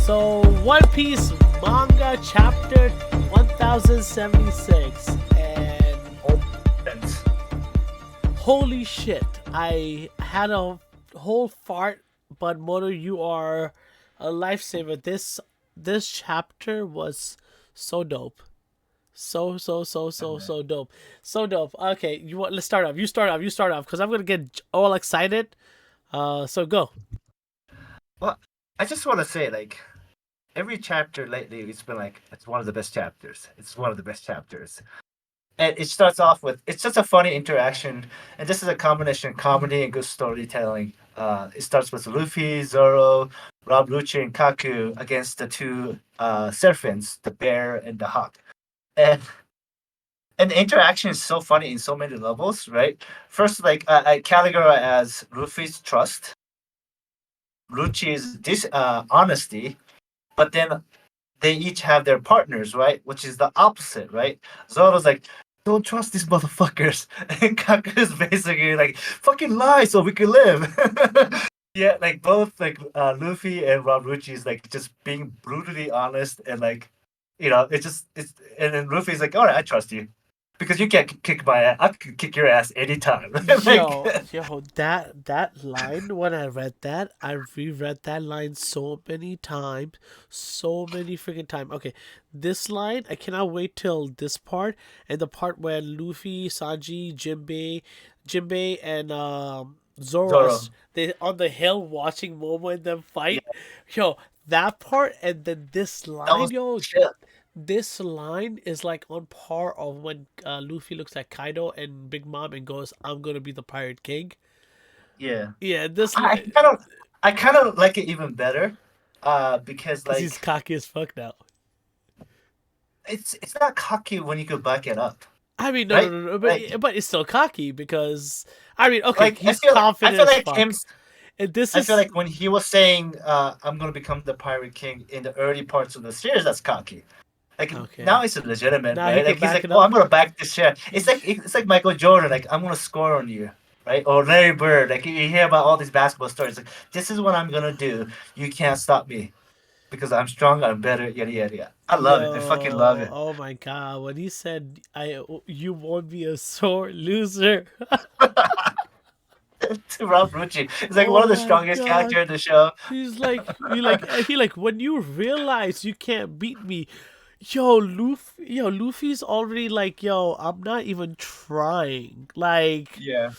So, One Piece manga chapter 1076, and Oh, sense. holy shit, I had a whole fart, but Moto, you are a lifesaver. This chapter was so dope. So dope. So dope. Okay, you want let's start off. You start off because I'm gonna get all excited. So go. Well, I just want to say, like, every chapter lately, it's been like, it's one of the best chapters. It's one of the best chapters. And it starts off with, it's just a funny interaction. And this is a combination of comedy and good storytelling. It starts with Luffy, Zoro, Rob Lucci, and Kaku against the two serpents, the bear and the hawk. And and the interaction is so funny in so many levels, right? First, like, I categorize as Luffy's trust, Lucci's honesty, but then they each have their partners, right? Which is the opposite, right? Zoro's like, don't trust these motherfuckers. And Kaku's basically like, fucking lie so we can live. Yeah, like both like Luffy and Rob Lucci is like just being brutally honest and like, it's and then Luffy's like, all right, I trust you. Because you can't kick my ass. I could kick your ass anytime. Like, That line, when I read that, I reread that line so many times, so many freaking times. Okay, this line, I cannot wait till this part, and the part where Luffy, Sanji, Jinbei, and Zoro are Zoro. they on the hill watching Momo and them Yeah, fight. Yo, that part, and then this that line, was yo, shit. this line is like on par of when Luffy looks at Kaido and Big Mom and goes, "I'm gonna be the Pirate King." Yeah. Yeah, this I kind of I kind of like it even better, because because he's like cocky as fuck now. it's not cocky when you could back it up, I mean, no, no, right? no, no, Like but it's still cocky because I mean, okay, like he's confident I feel as like him. fuck, and this I feel is like when he was saying, "I'm gonna become the Pirate King" in the early parts of the series, that's cocky. Like okay. now it's legitimate, Now he right? Like could he's back like, it "Oh, up. I'm gonna back this shit." It's like Michael Jordan, like I'm gonna score on you, right? Or Larry Bird, like you hear about all these basketball stories. Like this is what I'm gonna do. You can't stop me because I'm strong. I'm better. Yada yada yada. I love it. I fucking love Yo, it. oh my god, when he said, "I, you won't be a sore loser." To Ralph Rucci, he's like one of Oh the my strongest god. character in the show. He like when you realize you can't beat me, Luffy's already like, yo, I'm not even trying. Like, Yeah.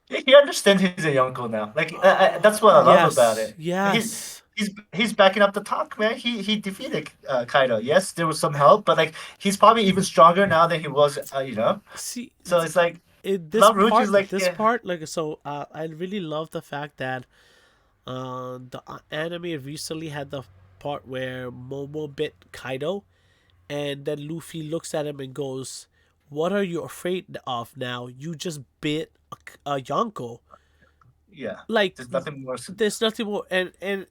He understands he's a uncle now. Like that's what I love about yes, it. He, yes. he's backing up the talk, man. He defeated Kaido. Yes, there was some help, but like he's probably even stronger now than he was. See, So it's like in Love Roach is like, this yeah, part, like, so, I really love the fact that the anime recently had the part where Momo bit Kaido, and then Luffy looks at him and goes, "What are you afraid of now? You just bit a Yonko." yeah. Like, There's nothing more. there's nothing more, and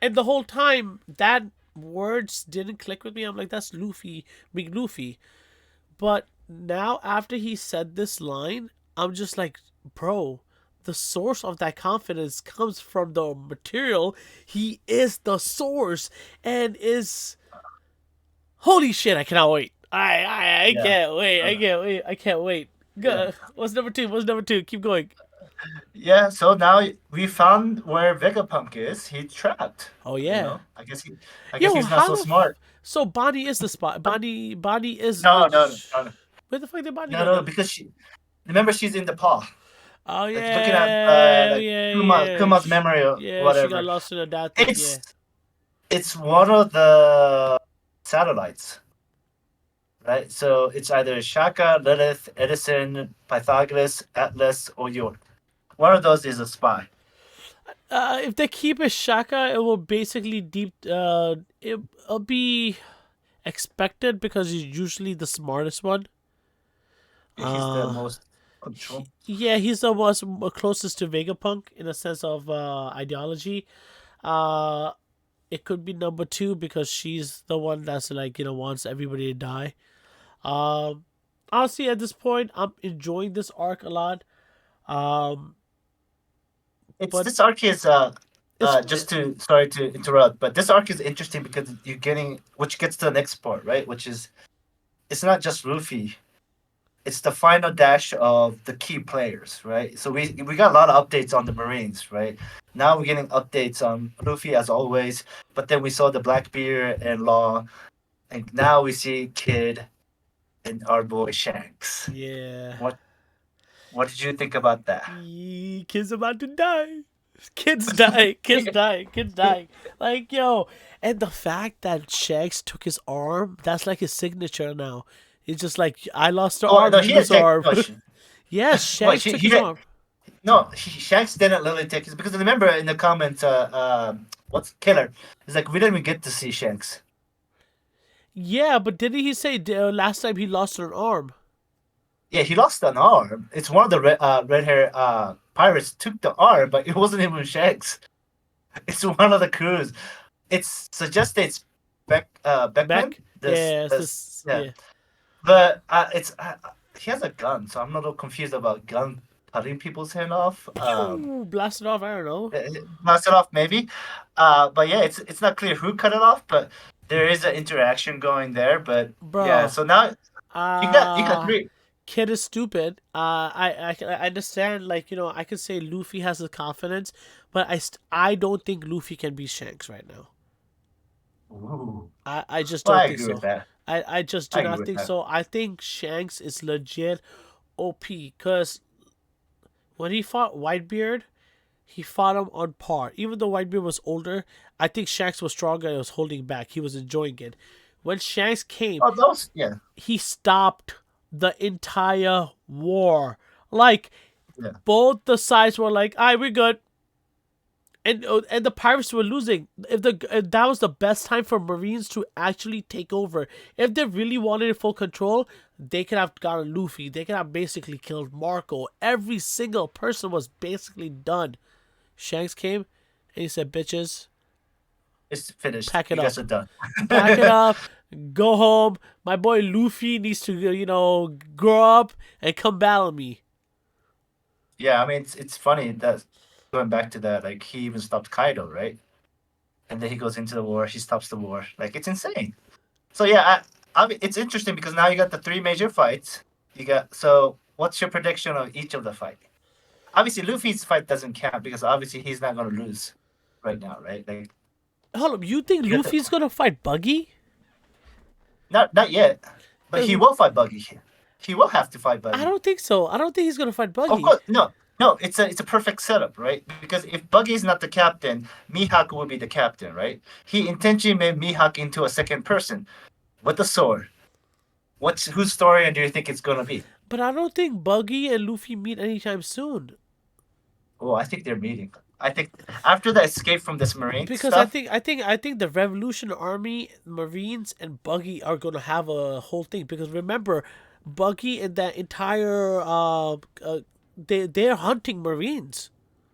the whole time that words didn't click with me. I'm like, that's Luffy, big Luffy. But now after he said this line, I'm just like, bro, the source of that confidence comes from the material. He is the source, and is holy shit. I cannot wait. I Yeah, can't wait. I uh, can't wait. I can't wait. yeah, Go. What's number two? What's number two? Keep going. yeah. So now we found where Vegapunk is. He's trapped. Oh yeah. I guess Yo, he's not how so the smart. so Bonnie is the spot. Bonnie is No, no, no, no, no, where the fuck did Bonnie no, go no. then? Because she, remember, she's in the paw. Oh Like looking at yeah, like yeah, yeah. Kuma's memory or Yeah, she got whatever. lost in a that thing. It's Yeah. it's one of the satellites, right? So it's either Shaka, Lilith, Edison, Pythagoras, Atlas, or York. One of those is a spy. If they keep it Shaka, it will basically it'll be expected because he's usually the smartest one. He's the Uh, most control. yeah, he's the most closest to Vegapunk in a sense of ideology. Uh, it could be number two because she's the one that's like, wants everybody to die. Um, Honestly, at this point, I'm enjoying this arc a lot. Um, It's but this arc is It's just to sorry to interrupt, but this arc is interesting because you're getting, which gets to the next part, right? Which is it's not just Luffy, it's the final dash of the key players, right? So we got a lot of updates on the Marines, right? Now we're getting updates on Luffy as always, but then we saw the Blackbeard and Law, and now we see Kid and our boy Shanks. yeah. What what did you think about that? Kid's about to die. Kids die. Kids die. Kids die. Like, yo. And the fact that Shanks took his arm, that's like his signature now. He's just like, I lost the Oh arm, no, you he lose didn't the take arm. no, Yes, what Shanks he, took he his didn't arm. no Shanks didn't literally take his, because remember in the comments what's Killer? He's like, we didn't even get to see Shanks. Yeah, but didn't he say last time he lost an arm? Yeah, he lost an arm. It's one of the red hair pirates took the arm, but it wasn't even Shanks. It's one of the crews. It's suggested it's Beckman. Beck? Yeah, it's This this. yeah, Yeah. but it's he has a gun, so I'm not all confused about gun cutting people's hand off. Pew! Blast it off, I don't know. Pass it off maybe, but yeah, it's not clear who cut it off, but there is an interaction going there. But yeah, Bro. so now you got Uh, three. Kid is stupid. I understand, like, I could say Luffy has the confidence, but I don't think Luffy can be Shanks right now. Ooh. I just Well, I don't think agree with so. that. I just I do agree not with think that. so. I think Shanks is legit OP because when he fought Whitebeard, he fought him on par. Even though Whitebeard was older, I think Shanks was stronger and was holding back. He was enjoying it. When Shanks came, Oh, those, yeah, he stopped the entire war. Like, yeah. both the sides were like, "All right, we're good," and the pirates were losing. If that was the best time for Marines to actually take over, if they really wanted full control, they could have gotten Luffy. They could have basically killed Marco. Every single person was basically done. Shanks came and he said, "Bitches, It's finished. pack it You guys up, are done. pack it up, go home. My boy Luffy needs to, grow up and come battle me." Yeah, I mean it's funny that going back to that, like he even stopped Kaido, right? And then he goes into the war. He stops the war. Like it's insane. So yeah, it's interesting because now you got the three major fights. You got, so what's your prediction of each of the fight? Obviously, Luffy's fight doesn't count because obviously he's not going to lose right now, right? Like Hold up, you think you got the, Luffy's gonna fight Buggy? not yet, but Cause he will fight Buggy. He will have to fight I Buggy. don't think so. I don't think he's gonna fight Of Buggy. course, no, no. It's a perfect setup, right? Because if Buggy is not the captain, Mihawk will be the captain, right? He intentionally made Mihawk into a second person with a sword. What's whose story do you think it's gonna be? But I don't think Buggy and Luffy meet anytime soon. Oh, I think they're meeting. I think after the escape from this marine Because I stuff. think I think I think the Revolution Army, Marines, and Buggy are gonna have a whole thing. Because remember, Buggy and that entire they're hunting Marines.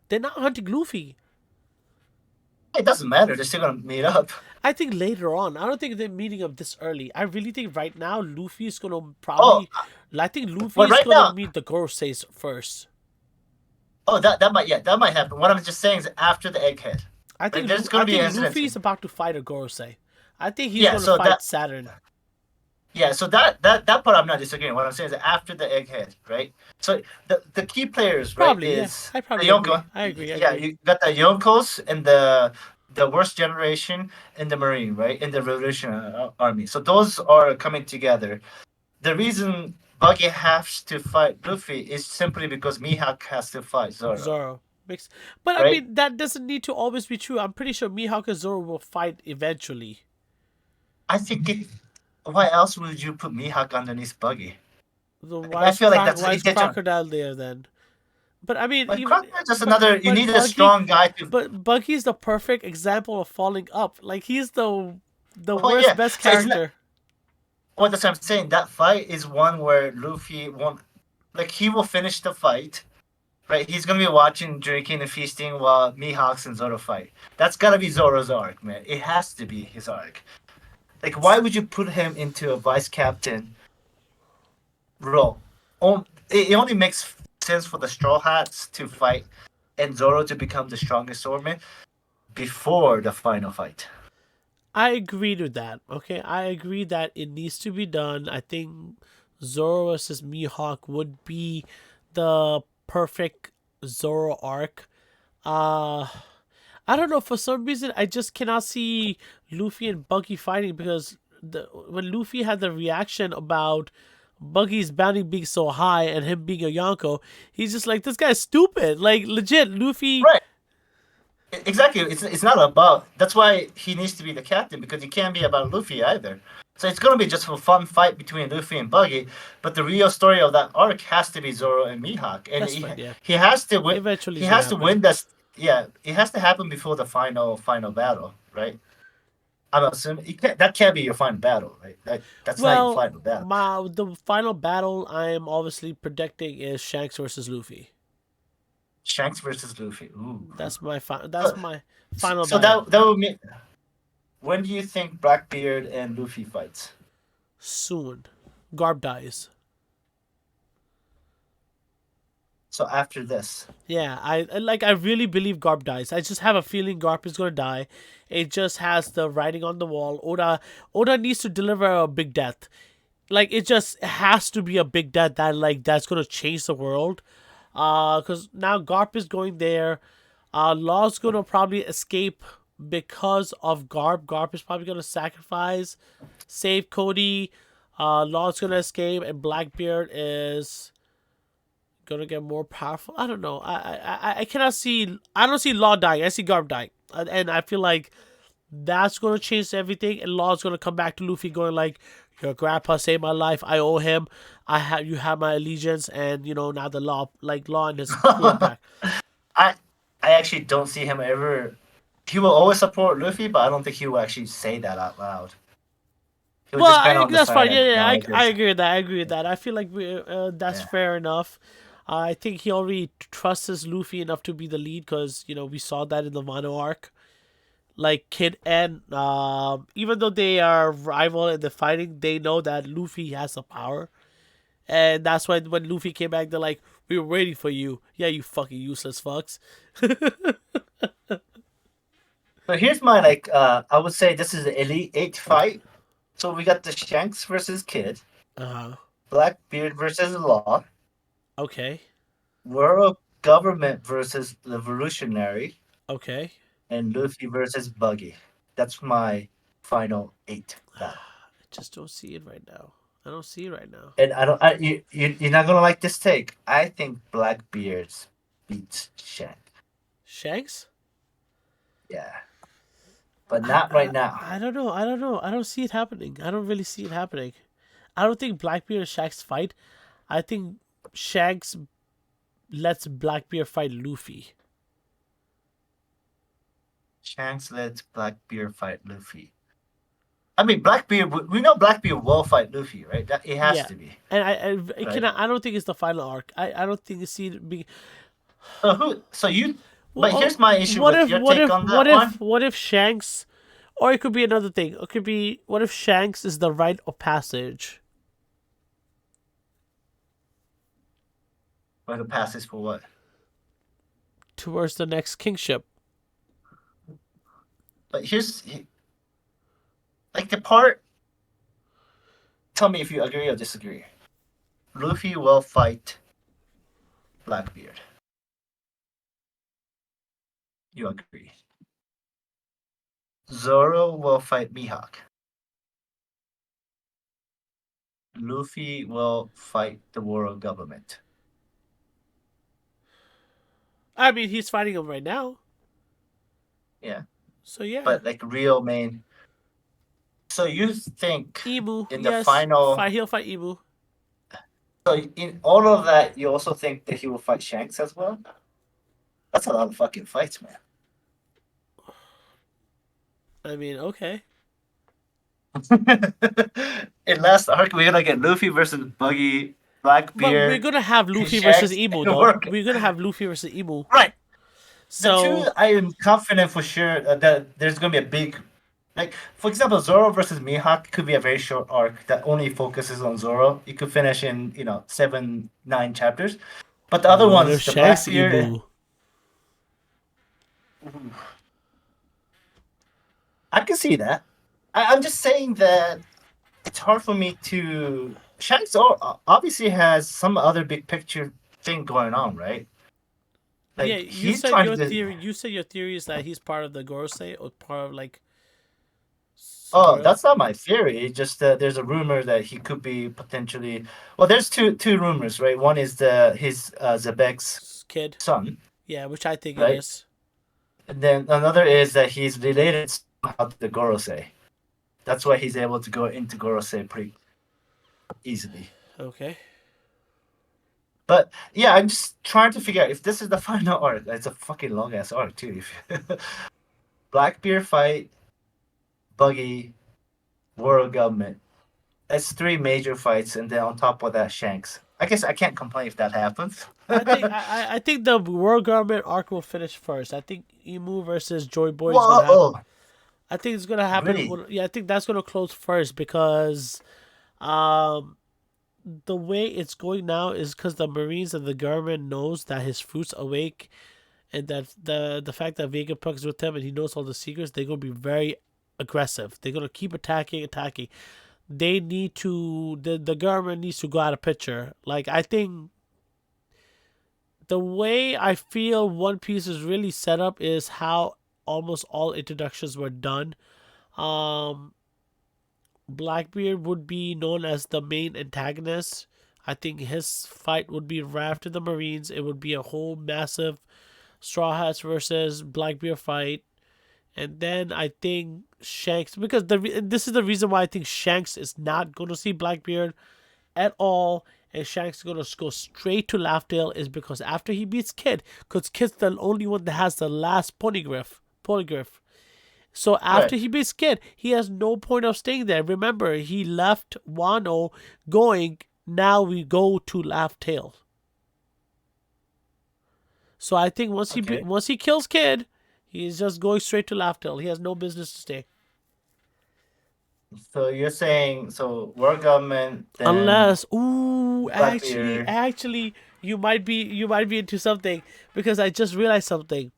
They're not hunting Luffy. It doesn't matter. They're still gonna meet up. I think later on. I don't think they're meeting up this early. I really think right now Luffy is gonna Oh, probably. I think Luffy well, is right gonna now. meet the Goroseis first. Oh, that might, yeah, that might happen. What I'm just saying is after the egghead, right? There's I gonna be think an incident. Luffy's about to fight a Gorosei. I think he's Yeah, gonna so fight that Saturn. yeah, so that part I'm not disagreeing. What I'm saying is after the egghead, right? So the key players, right, Probably, yeah. is I the probably agree. Yonko. I agree. I Yeah, agree. you got the Yonkos and the worst generation in the Marine, right? In the Revolutionary Army. So those are coming together. The reason Buggy has to fight Luffy is simply because Mihawk has to fight Zoro, Zoro. Makes, but I right? mean that doesn't need to always be true. I'm pretty sure Mihawk and Zoro will fight eventually. I think it. Why else would you put Mihawk underneath Buggy? The Like, I feel like that's why is intentional. Crocodile there then? But I mean, Like even Crocodile's just another. You but need a Buggy, strong guy to. but Buggy's the perfect example of falling up. Like he's the Oh worst yeah. best So it's not. character. Well, that's what I'm saying. That fight is one where Luffy won't. Like he will finish the fight. Right, he's gonna be watching, drinking, and feasting while Mihawks and Zoro fight. That's gotta be Zoro's arc, man. It has to be his arc. Like, why would you put him into a vice captain role? It only makes sense for the Straw Hats to fight and Zoro to become the strongest swordman. before the final fight. I agree with that. Okay, I agree that it needs to be done. I think Zoro versus Mihawk would be the perfect Zoro arc. Uh I don't know. For some reason, I just cannot see Luffy and Buggy fighting because when Luffy had the reaction about Buggy's bounty being so high and him being a Yonko, he's just like, this guy's stupid. Like, legit, Luffy. Right. Exactly. It's not about. That's why he needs to be the captain because he can't be about Luffy either. So it's gonna be just a fun fight between Luffy and Buggy, but the real story of that arc has to be Zoro and Mihawk, and That's fine, yeah. he has to win. Eventually, He it's gonna has to happen. win this. Yeah, it has to happen before the final battle, right? I'm assuming that can't be your final battle, right? That's not your Well, final battle. the final battle I am obviously predicting is Shanks versus Luffy. Shanks versus Luffy. Ooh. That's So, my final so battle. that would mean. When do you think Blackbeard and Luffy fights? Soon, Garp dies. So after this. Yeah, I really believe Garp dies. I just have a feeling Garp is gonna die. It just has the writing on the wall. Oda needs to deliver a big death. Like it just has to be a big death that's gonna change the world. Because now Garp is going there. Law's gonna probably escape because of Garp. Garp is probably gonna sacrifice, save Cody. Law's gonna escape, and Blackbeard is gonna get more powerful. I don't know. I cannot see. I don't see Law dying. I see Garp dying, and I feel like that's gonna change everything. And Law's gonna come back to Luffy, going like, "Your grandpa saved my life. I owe him. You have my allegiance, and now the Law and his crew are back." I I actually don't see him ever. He will always support Luffy, but I don't think he will actually say that out loud. He will Well, just kind of on the that's side fine. and Yeah, yeah, I acknowledges. agree with that. I agree with that. I feel like that's Yeah. fair enough. I think he already trusts Luffy enough to be the lead because we saw that in the Wano arc. Like Kid and even though they are rival and they're fighting, they know that Luffy has the power, and that's why when Luffy came back, they're like, "We were waiting for you." Yeah, you fucking useless fucks. So here's my I would say this is the Elite Eight fight. So we got the Shanks versus Kid, Uh huh. Blackbeard versus Law, Okay. World Government versus Revolutionary, Okay. and Luffy versus Buggy. That's my final eight battle. I just don't see it right now. I don't see it right now. And I don't. You're not gonna like this take. I think Blackbeard's beats Shank. Shanks? Yeah, but not right now. I don't know. I don't know. I don't see it happening. I don't really see it happening. I don't think Blackbeard and Shanks fight. I think Shanks lets Blackbeard fight Luffy. Shanks lets Blackbeard fight Luffy. I mean, Blackbeard. We know Blackbeard will fight Luffy, right? That it has Yeah, to be, and I right? cannot. I don't think it's the final arc. I don't think it's be. So who? So you. But here's Well, my issue what with if your what take if on what that if one. what if Shanks, or it could be another thing. It could be what if Shanks is the rite of passage Like a passes for what? towards the next kingship. But here's like the part. Tell me if you agree or disagree. Luffy will fight Blackbeard. You agree. Zoro will fight Mihawk. Luffy will fight the world government. I mean, he's fighting him right now. Yeah. So yeah, But like real main. So you think Emu. in the Yes, final. fight. He'll fight Emu. So in all of that, you also think that he will fight Shanks as well? That's a lot of fucking fights, man. I mean, okay. In last arc, we're gonna get Luffy versus Buggy, But we're Blackbeard, gonna have Luffy versus Shanks, Emu and though. Work. We're gonna have Luffy versus Emu. Right. The two, So I am confident for sure that there's gonna be a big, like for example, Zoro versus Mihawk could be a very short arc that only focuses on Zoro. It could finish in 7, 9 chapters, but the other what if ones, the Shanks Blackbeard. Emu? I can see that. I'm just saying that it's hard for me to. Shanks obviously has some other big picture thing going on, right? Yeah, Like you he's said trying your to. theory. You said your theory is that he's part of the Gorosei or part of like Oh, Suguro that's not my theory. Just there's a rumor that he could be potentially. Well, there's two rumors, right? One is his Zebek's kid. son, Yeah, which I think it right? is. And then another is that he's related somehow to the Gorosei. That's why he's able to go into Gorosei pretty easily. Okay. But yeah, I'm just trying to figure out if this is the final arc. It's a fucking long ass arc too. Blackbeard fight, Buggy, World Government. That's three major fights, and then on top of that, Shanks. I guess I can't complain if that happens. I think the World Government arc will finish first. I think Emu versus Joy Boy is gonna happen. Whoa! I think it's gonna happen. Really? Yeah, I think that's gonna close first because um the way it's going now is because the Marines and the government knows that his fruit's awake, and that the fact that Vegapunk is with him and he knows all the secrets, they're gonna be very aggressive. They're gonna keep attacking. They need to the government needs to go out of picture. Like I think the way I feel One Piece is really set up is how almost all introductions were done. Um, Blackbeard would be known as the main antagonist. I think his fight would be right after the Marines. It would be a whole massive Straw Hats versus Blackbeard fight. And then I think Shanks, because this is the reason why I think Shanks is not going to see Blackbeard at all, and Shanks is going to go straight to Laugh-Tale is because after he beats Kid, because Kid's the only one that has the last polygriff. So Right. after he beats Kid, he has no point of staying there. Remember, he left Wano going, now we go to Laugh-Tale. So I think Okay. once he kills Kid, he's just going straight to Laugh-Tale. He has no business to stay. So you're saying so World Government, then Unless, ooh, Blackbeard. actually, you might be into something because I just realized something.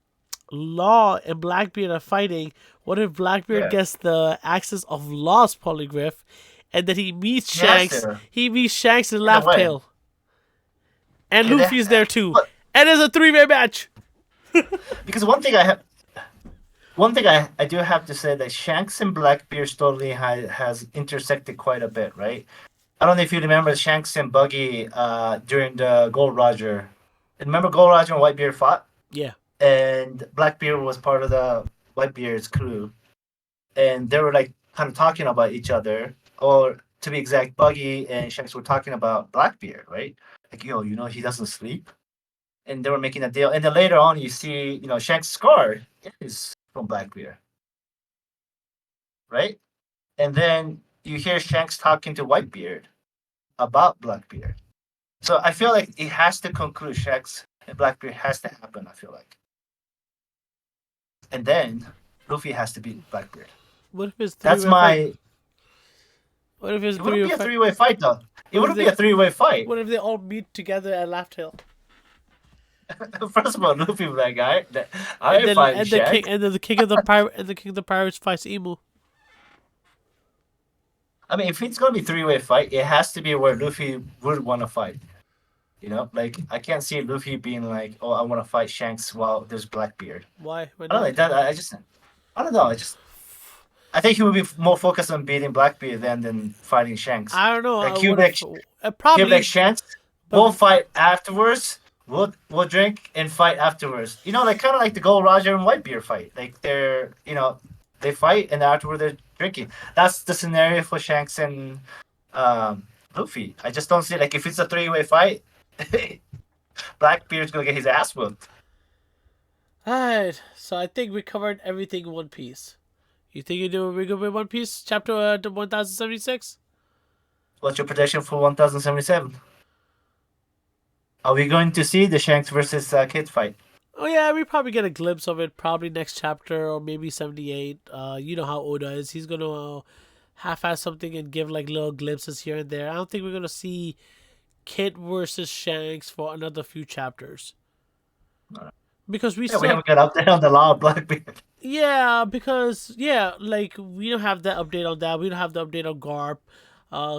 Law and Blackbeard are fighting. What if Blackbeard Yeah. gets the access of Law's polygraph, and then he meets He has Shanks? to. He meets Shanks and In a way. Laugh-Tale, and And Luffy's there too, but and it's a three-way match. because one thing I do have to say that Shanks and Blackbeard story has intersected quite a bit, right? I don't know if you remember Shanks and Buggy during the Gold Roger. Remember Gold Roger and Whitebeard fought? Yeah, And Blackbeard was part of the Whitebeard's crew. And they were like kind of talking about each other. Or to be exact, Buggy and Shanks were talking about Blackbeard, right? Like, yo, he doesn't sleep. And they were making a deal. And then later on, you see, Shanks' scar is from Blackbeard, right? And then you hear Shanks talking to Whitebeard about Blackbeard. So I feel like it has to conclude Shanks and Blackbeard has to happen. I feel like, and then Luffy has to beat Blackbeard. what if it's That's three-way fight? my. What if it's It wouldn't three-way be a fight? three-way fight though. It What if wouldn't be they a three-way fight. what if they all meet together at Laugh-Tale? First of all, Luffy was like, I And ain't then fighting Shanks. the king of the pirate and the king of the pirates fights Emu. I mean, if it's gonna be three-way fight, it has to be where Luffy would want to fight. Like I can't see Luffy being like, "Oh, I want to fight Shanks while there's Blackbeard." Why? Why I don't know. not? I don't know. I think he would be more focused on beating Blackbeard than fighting Shanks. I don't know. Like I would have he'll be like probably, Shanks. but We'll fight afterwards. We'll drink and fight afterwards. Like kind of like the Gold Roger and Whitebeard fight. Like they fight and afterward they're drinking. That's the scenario for Shanks and Luffy. I just don't see like if it's a three-way fight, Blackbeard's gonna get his ass whooped. alright. So I think we covered everything in One Piece. You think we're good with One Piece chapter 1076? What's your prediction for 1077? Are we going to see the Shanks versus Kid fight? Oh yeah, we probably get a glimpse of it. Probably next chapter or maybe 78. You know how Oda is. He's gonna half-ass something and give like little glimpses here and there. I don't think we're gonna see Kid versus Shanks for another few chapters because we Yeah, we still haven't got up there on the law of Blackbeard. Yeah, because like we don't have that update on that. We don't have the update on Garp.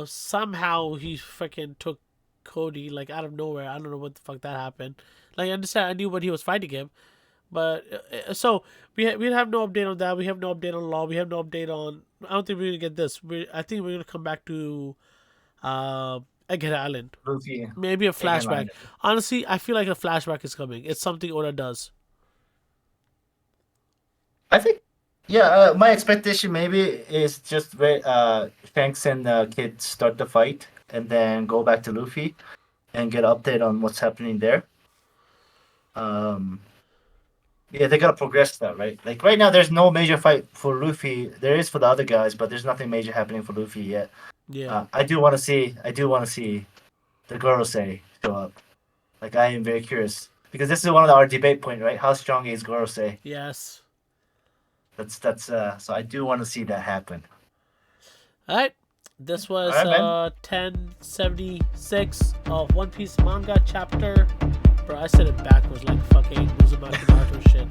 Somehow he freaking took Cody like out of nowhere. I don't know what the fuck that happened. Like I understand, I knew when he was fighting him, but so we have no update on that. We have no update on Law. We have no update on. I don't think we're gonna get this. I think we're gonna come back to Egghead Island. Luffy, Maybe a Egghead flashback. Island. Honestly, I feel like a flashback is coming. It's something Oda does. I think, yeah. My expectation maybe is just wait, Shanks and Kid start the fight, and then go back to Luffy and get an update on what's happening there. Um, yeah, they gotta progress that, right? Like right now, there's no major fight for Luffy. There is for the other guys, but there's nothing major happening for Luffy yet. Yeah. I do want to see. I do want to see the Gorosei show up. Like I am very curious because this is one of our debate point, right? How strong is Gorosei? Yes. That's so I do want to see that happen. All right. This All was right, man. 1076 of One Piece manga chapter. Bro, I said it backwards like fucking Uzumaki Naruto shit.